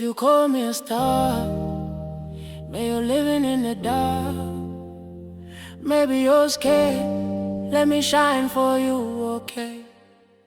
you call me a star, may you're living in the dark. Maybe you're scared, let me shine for you, okay?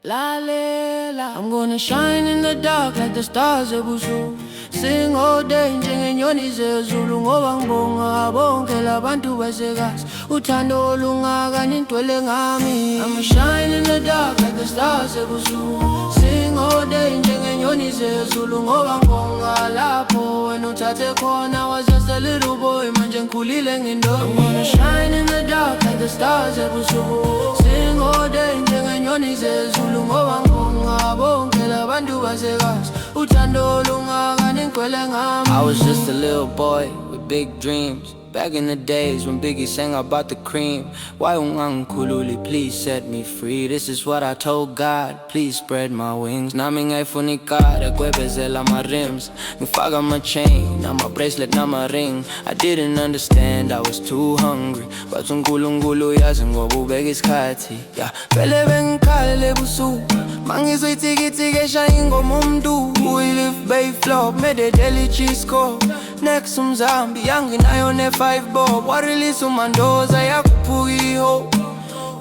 La la la, I'm gonna shine in the dark like the stars ebusuku. Sing all day njengenyoni zezulu ngoba ngibonga bonke labantu basekazi uthando olungaka nintwele ngami. I'ma shine in the dark like the stars ebusuku. Sing all day njengenyoni zezulu ngoba ngibonga lapho wena uthathe khona. Was just a little boy manje ngikhulile ngindoda. I'm gonna shine in the dark like the stars ebusuku. Sing all day njengenyoni zezulu ngoba ngibonga bonke labantu basekazi uthando olungaka ningcwele ngami. I was just a little boy with big dreams, back in the days when Biggie sang about the cream. Why ungangikhululi, please set me free. This is what I told God, please spread my wings. Nami ngayifunika kwebezela my rims. Ngifaka my chain, my bracelet, my ring. I didn't understand, I was too hungry, but uNkulunkulu yazi ngoba ubeka isikhathi. Yeah, vele bengikhalele ebusuku mangizoyitikitike eshaya ingoma umntu. We live bay flop, made a daily cheese score. Next umzambi yanginayo ne-5 bob. Warelease umandoza yakhuphuka ihope.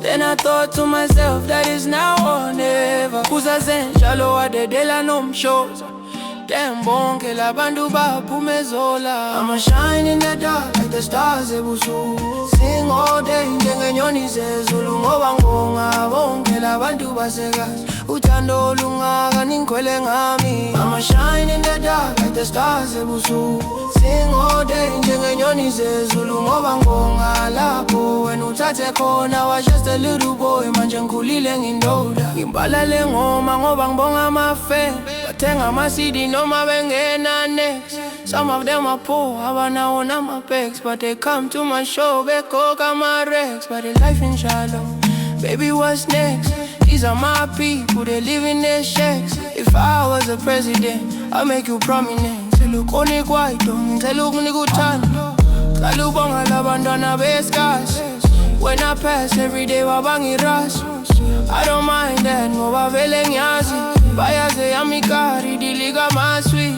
Then I thought to myself that is now or never. Kusasenjalo wadedela nomshoza. Damn bonke labantu baphumezola. I'ma shine in the dark like the stars ebusuku. Sing all day njengenyoni zezulu ngoba ngibonga bonke labantu basekazi uthando olungaka ningcwele ngami. I'ma shine in the dark like the stars ebusuku. Sing all day njengenyoni zezulu ngoba ngibonga lapho wena uthathe khona. Was just a little boy manje ngikhulile ngindoda. Ngimbala le ngoma ngoba ngibonga ama-fans bathenga ama-CD noma bengena next. Some of them are poor, abanawo nama-bags, but they come to my show bekhokha ama-rex. But the life in shallow, baby what's next? These are my people, they live in their shacks. If I was a president, I'll make you prominent. Selukoni kwaito, selukuni kuthando. Kalubonga labantwana besikasi. When I pass every day wabangi rush. I don't mind that, ngoba vele ngiyazi bayaze yami kari diliga my sweet.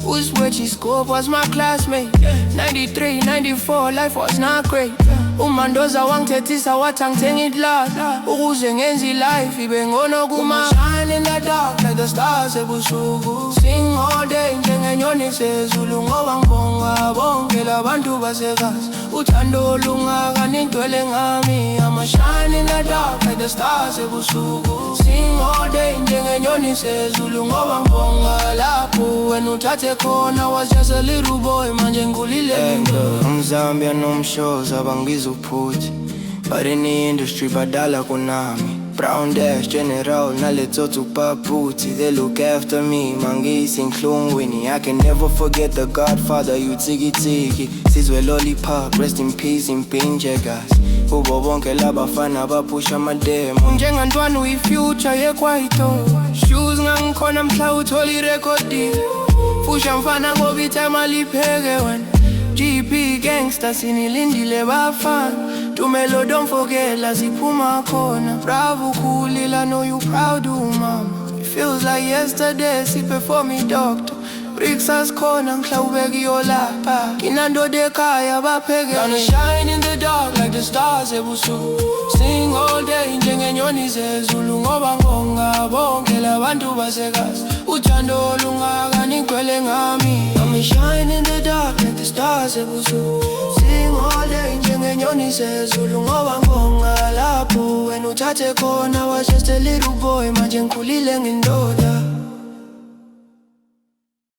Uswechi Scope was my classmate. 93, 94, life was not great. Umandoza wangithethisa wathi angithenga idlala ukuze ngenze life ibe ngono kuma. Shine in the dark like the stars ebusuku. Sing all day njengenyoni zezulu ngoba ngibonga bonke labantu basekazi uthando olungaka nintwele ngami. I'ma shine in the dark like the stars ebusuku. Sing all day njengenyoni zezulu ngoba ngibonga lapho wena uthathe khona. Was just a little boy manje ngikhulile ngindoda. Umzambia nomshoza bangizuphuthi, but in the industry badala kunami. Brown Dash, General, naletotu paputi. They look after me, mangisi nhlungwini. I can never forget the Godfather, you tiki tiki. Sizwe lollipop, rest in peace in Pinjegas. Kubo bonke labafana bapusha mademo. Njengantwana uyi-future yekwaito. Shoes ngangikhona mhla uthola irekhodi. Fusha mfana ngoba itime alipheke wena. GP gangster sinilindile bafana. Tumelo don't forget la siphuma khona. Bravo kulila, know you proud mama. It feels like yesterday siphe for me doctor. Brixas khona ngihlawubeka iyolapha. Inandoda ekhaya bapheke. Gonna shine in the dark like the stars ebusuku. Sing all day njengenyoni zezulu ngoba ngibonga bonke labantu basekazi uthando olungaka ningcwele ngami. I'ma shine in the dark like the stars ebusuku. Sing all day njengenyoni zezulu ngoba ngibonga lapho wena uthathe khona. Was just a little boy manje ngikhulile ngindoda.